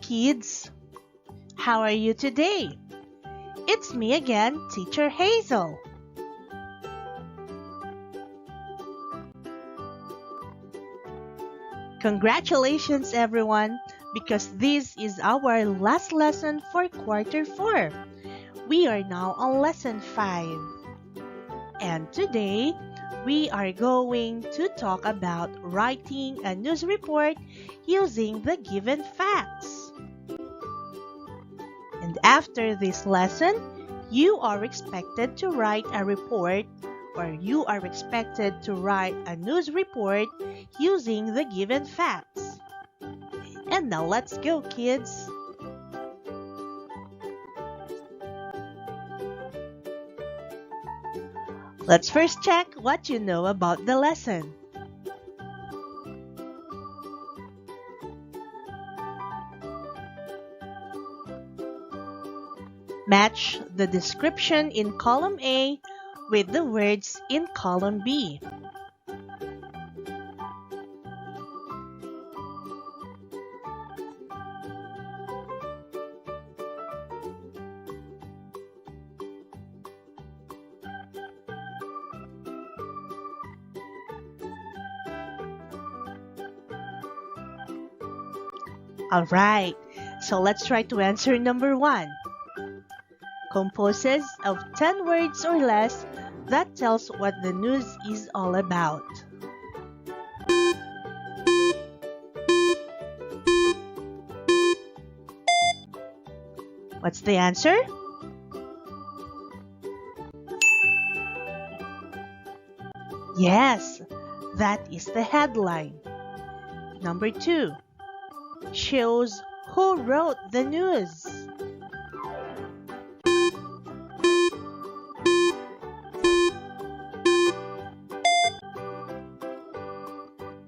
kids! How are you today? It's me again, Teacher Hazel. Congratulations everyone, because this is our last lesson for quarter 4. We are now on lesson 5. And today, we are going to talk about writing a news report using the given facts. And after this lesson, you are expected to write a report, or you are expected to write a news report using the given facts. And now let's go, kids! Let's first check what you know about the lesson. Match the description in column A with the words in column B. Alright, so let's try to answer number 1. Composes of 10 words or less that tells what the news is all about. What's the answer? Yes, that is the headline. Number 2. Shows who wrote the news.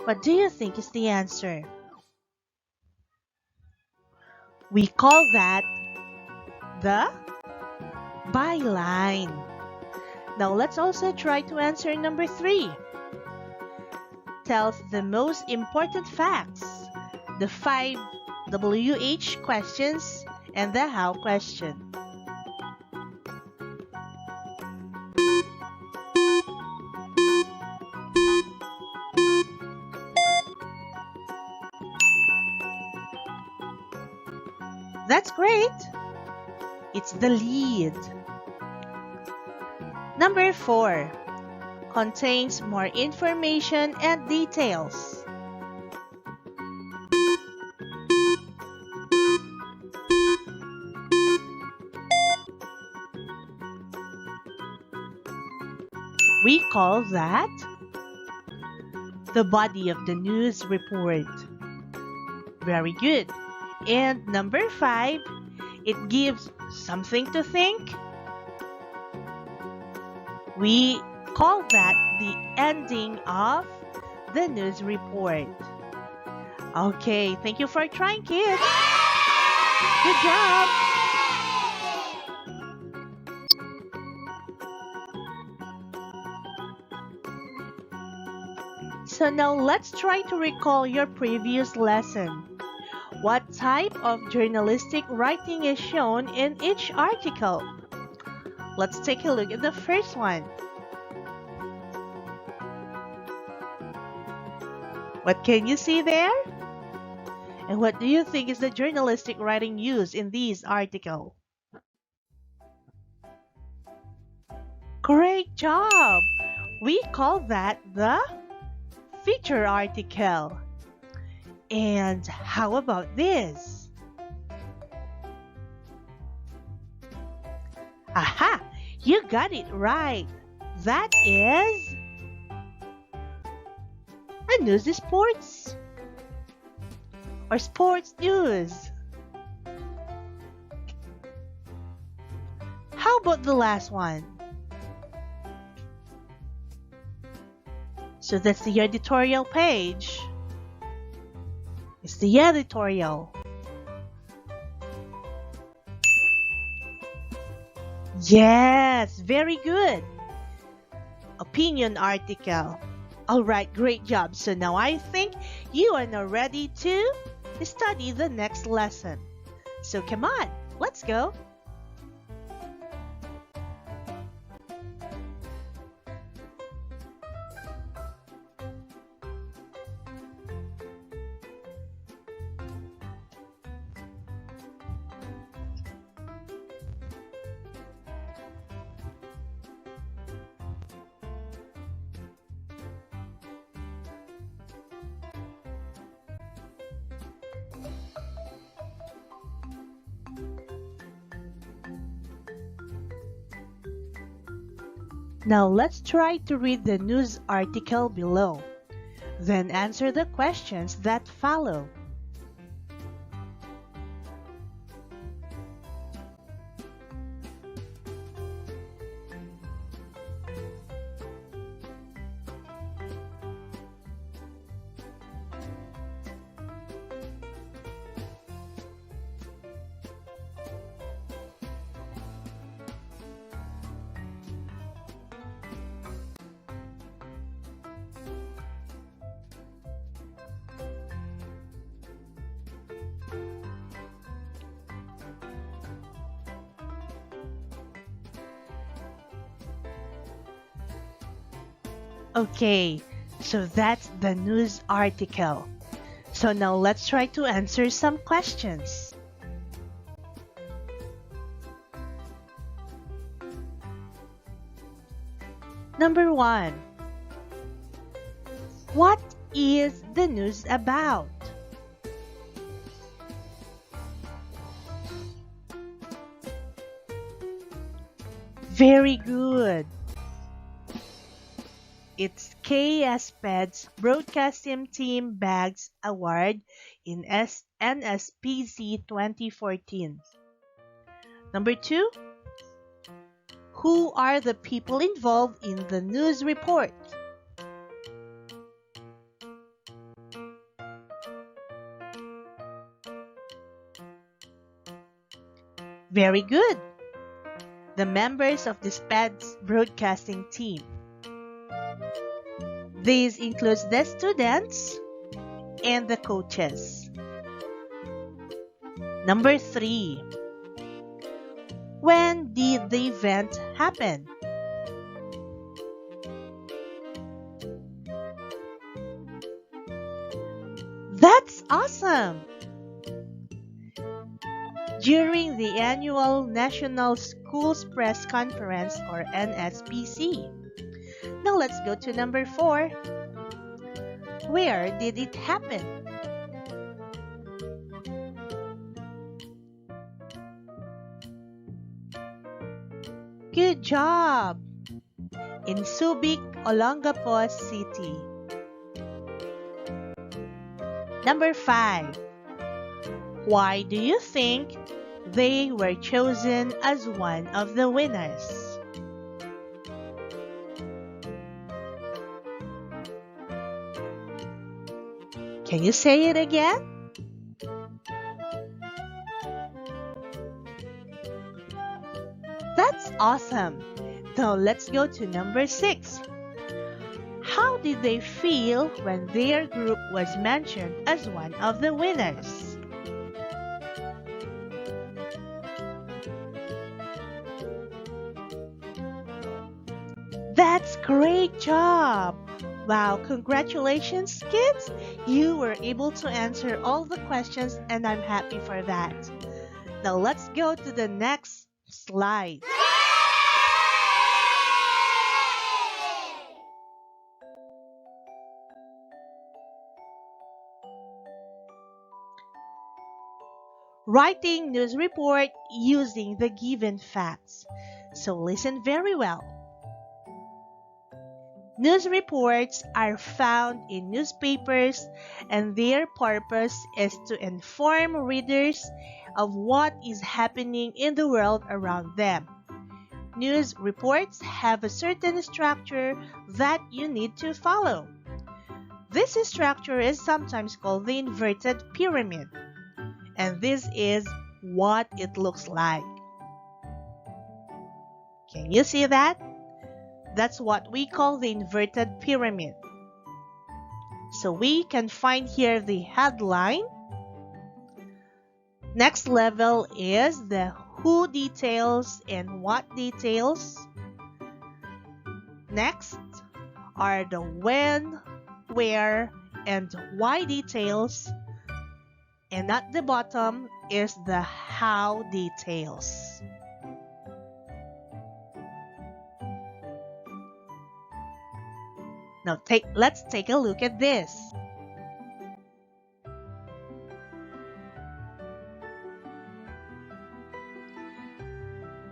What do you think is the answer? We call that the byline. Now let's also try to answer number 3. Tells the most important facts, the 5 WH questions, and the how question. That's great! It's the lead. Number 4. Contains more information and details. We call that the body of the news report. Very good. And number 5, it gives something to think. We call that the ending of the news report. Okay, thank you for trying, kids. Good job. So now let's try to recall your previous lesson. What type of journalistic writing is shown in each article? Let's take a look at the first one. What can you see there? And what do you think is the journalistic writing used in this article? Great job! We call that the feature article. And how about this? Aha! You got it right. That is a news sports or sports news. How about the last one? So that's the editorial page. It's the editorial. Yes, very good. Opinion article. Alright, great job. So now I think you are now ready to study the next lesson. So come on, let's go! Now let's try to read the news article below. Then answer the questions that follow. Okay, so that's the news article. So now let's try to answer some questions. Number 1. What is the news about? Very good. It's KSPED's Broadcasting Team Bags Award in NSPC 2014. Number 2. Who are the people involved in the news report? Very good. The members of the SPED's broadcasting team. These includes the students and the coaches. Number 3. When did the event happen? That's awesome! During the annual National Schools Press Conference or NSPC. Now let's go to number 4. Where did it happen? Good job! In Subic, Olongapo City. Number 5. Why do you think they were chosen as one of the winners? Can you say it again? That's awesome! Now let's go to number 6. How did they feel when their group was mentioned as one of the winners? That's great job! Wow, congratulations kids! You were able to answer all the questions and I'm happy for that. Now let's go to the next slide. Writing news report using the given facts. So listen very well. News reports are found in newspapers and their purpose is to inform readers of what is happening in the world around them. News reports have a certain structure that you need to follow. This structure is sometimes called the inverted pyramid, and this is what it looks like. Can you see that? That's what we call the inverted pyramid. So we can find here the headline, Next level is the who details and what details. Next are the when, where, and why details. And at the bottom is the how details. Now let's take a look at this.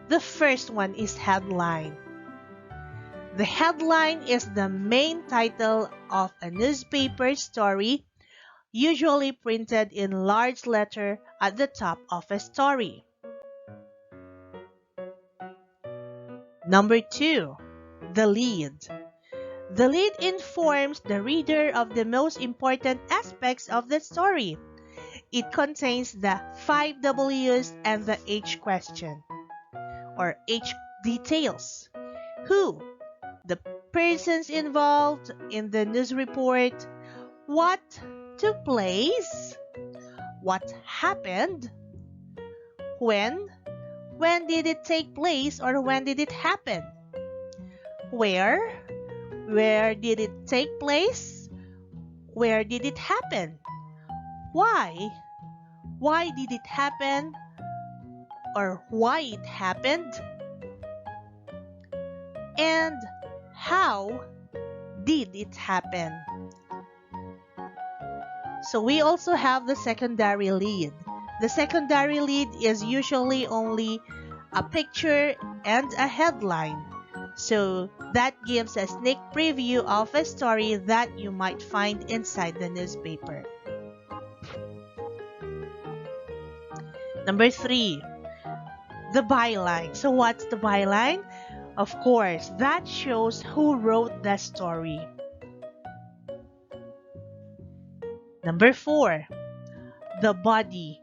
The first one is headline. The headline is the main title of a newspaper story, usually printed in large letter at the top of a story. Number 2, the lead. The lead informs the reader of the most important aspects of the story. It contains the 5 W's and the H question, or H details. Who? The persons involved in the news report. What took place? What happened? When? When did it take place, or when did it happen? Where? Where did it take place? Where did it happen? Why? Why did it happen? Or why it happened? And how did it happen? So we also have the secondary lead. The secondary lead is usually only a picture and a headline. So that gives a sneak preview of a story that you might find inside the newspaper. Number 3, the byline. So what's the byline? Of course, that shows who wrote the story. Number 4, the body.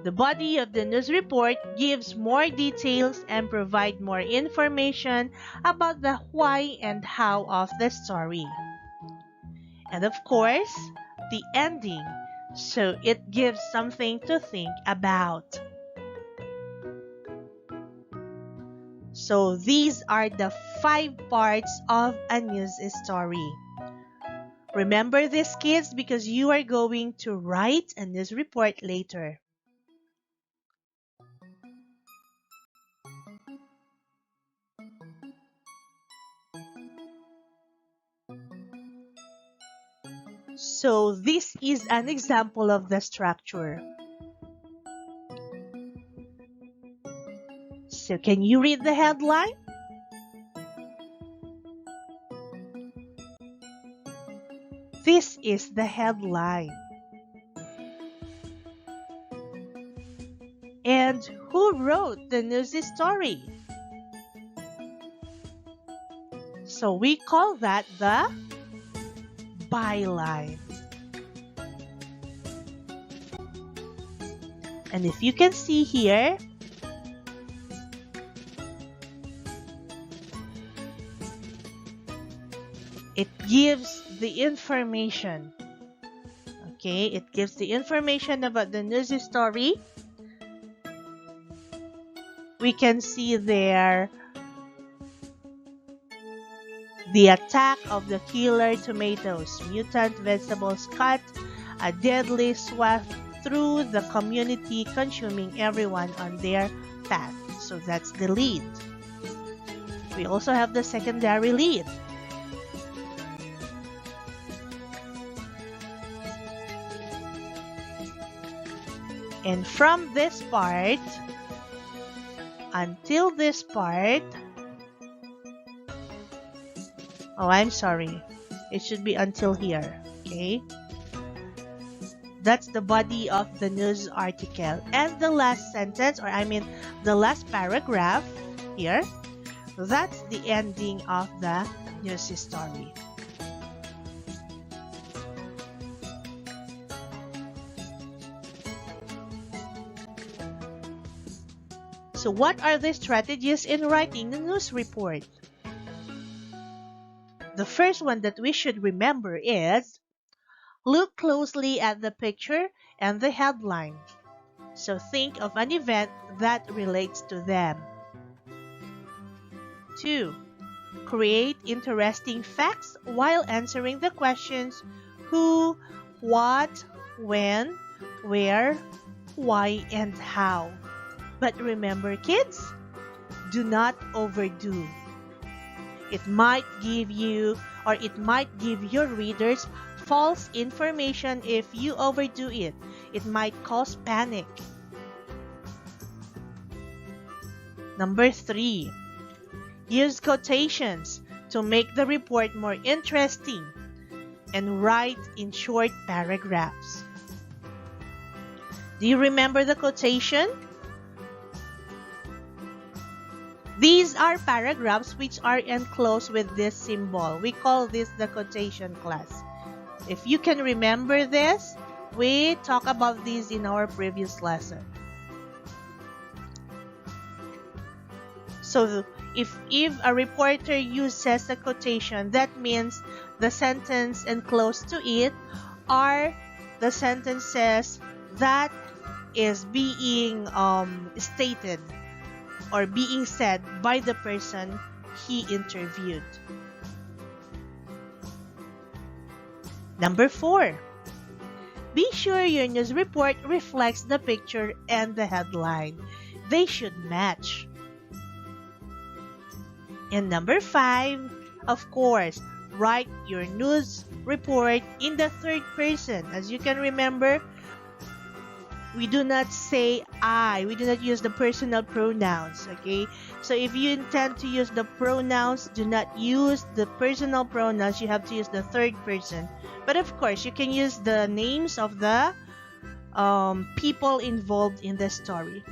The body of the news report gives more details and provide more information about the why and how of the story. And of course, the ending. So it gives something to think about. So these are the 5 parts of a news story. Remember this, kids, because you are going to write a news report later. So this is an example of the structure. So can you read the headline? This is the headline. And who wrote the news story? So we call that the byline. And if you can see here, it gives the information. Okay, it gives the information about the news story. We can see there the attack of the killer tomatoes, mutant vegetables cut a deadly swath through the community, consuming everyone on their path. So that's the lead. We also have the secondary lead. And from this part until this part, oh, I'm sorry. It should be until here, okay? That's the body of the news article. And the last sentence, or I mean the last paragraph here, that's the ending of the news story. So what are the strategies in writing the news report? The first one that we should remember is look closely at the picture and the headline. So think of an event that relates to them. 2. Create interesting facts while answering the questions who, what, when, where, why, and how. But remember, kids, do not overdo. It might give you or it might give your readers false information if you overdo it. It might cause panic. Number 3. Use quotations to make the report more interesting and write in short paragraphs. Do you remember the quotation? These are paragraphs which are enclosed with this symbol. We call this the quotation class. If you can remember this, we talked about this in our previous lesson. So if a reporter uses a quotation, that means the sentence enclosed to it are the sentences that is being stated or being said by the person he interviewed. Number 4. Be sure your news report reflects the picture and the headline. They should match. And number 5, of course, write your news report in the third person. As you can remember, we do not say I. We do not use the personal pronouns, okay? So if you intend to use the pronouns, do not use the personal pronouns. You have to use the third person. But of course, you can use the names of the people involved in the story.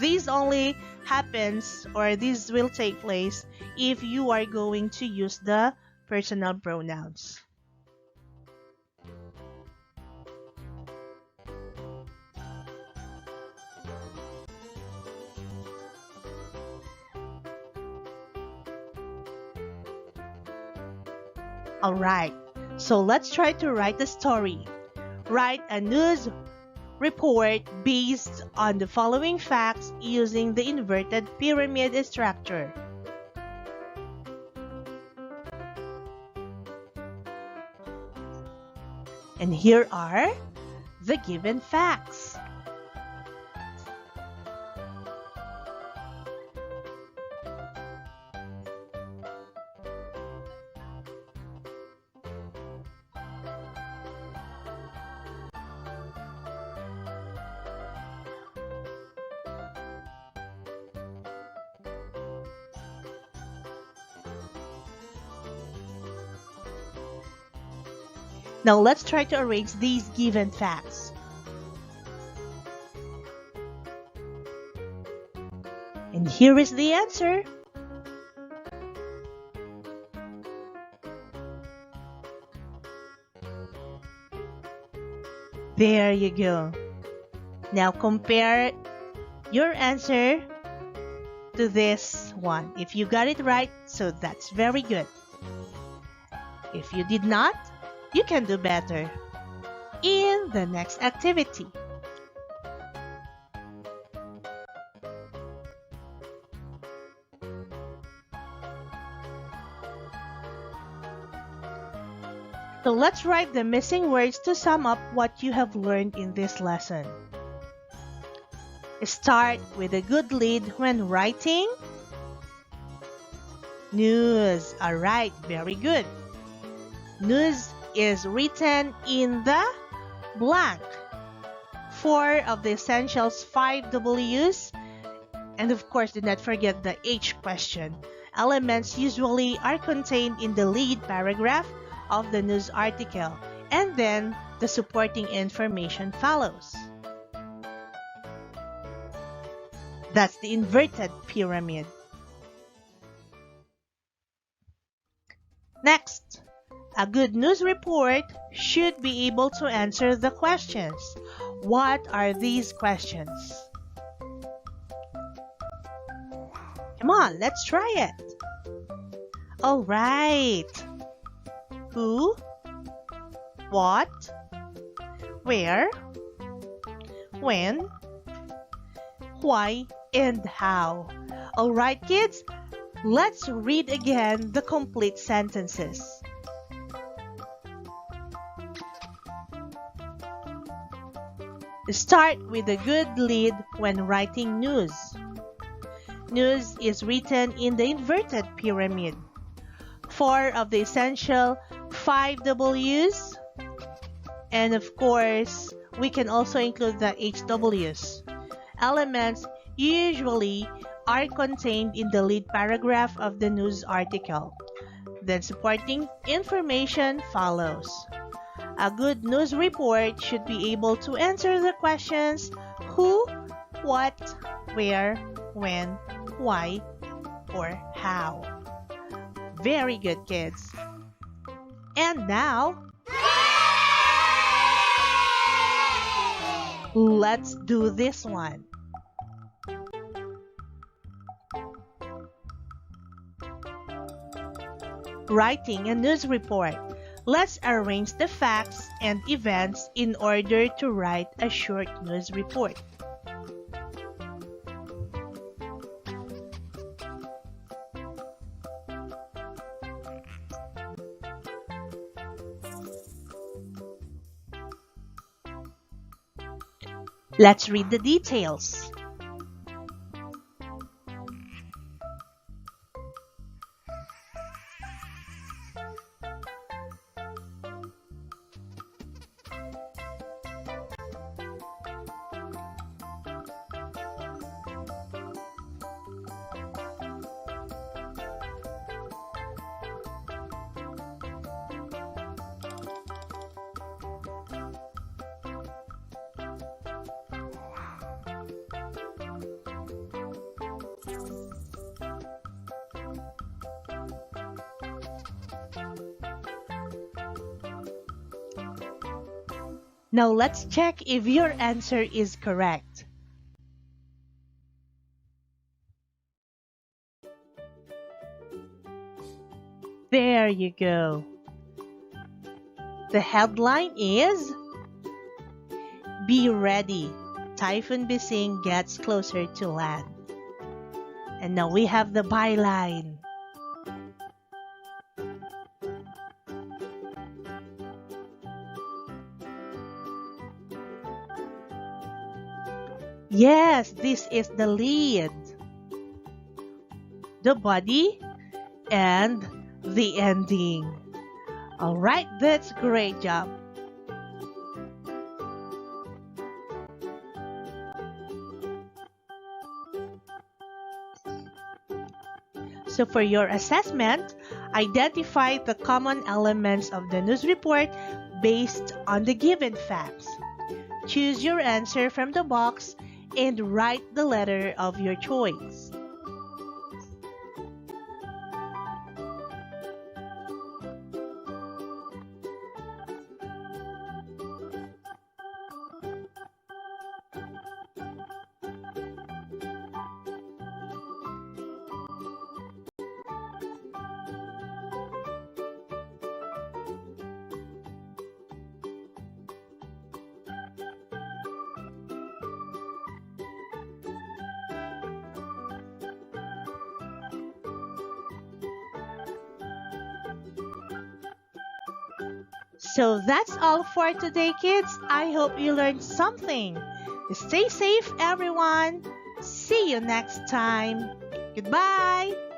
This only happens or this will take place if you are going to use the personal pronouns. Alright, so let's try to write a story. Write a news report based on the following facts using the inverted pyramid structure. And here are the given facts. Now let's try to arrange these given facts. And here is the answer. There you go. Now compare your answer to this one. If you got it right, so that's very good. If you did not, you can do better in the next activity. So let's write the missing words to sum up what you have learned in this lesson. Start with a good lead when writing news. Alright, very good. News is written in the blank. 4 of the essentials 5 W's. And of course, do not forget the H question. Elements usually are contained in the lead paragraph of the news article, and then the supporting information follows. That's the inverted pyramid. Next, a good news report should be able to answer the questions. What are these questions? Come on, let's try it. All right. Who? What? Where? When? why, and how. Alright, kids, let's read again the complete sentences. Start with a good lead when writing news. News is written in the inverted pyramid. 4 of the essential 5 W's. And of course, we can also include the HW's. Elements usually are contained in the lead paragraph of the news article. Then supporting information follows. A good news report should be able to answer the questions who, what, where, when, why, or how. Very good, kids. And now, let's do this one. Writing a news report. Let's arrange the facts and events in order to write a short news report. Let's read the details. Now let's check if your answer is correct. There you go. The headline is Be Ready, Typhoon Bising Gets Closer to Land. And now we have the byline. Yes, this is the lead, the body, and the ending. Alright, that's a great job. So for your assessment, identify the common elements of the news report based on the given facts. Choose your answer from the box and write the letter of your choice. So that's all for today, kids. I hope you learned something. Stay safe, everyone. See you next time. Goodbye.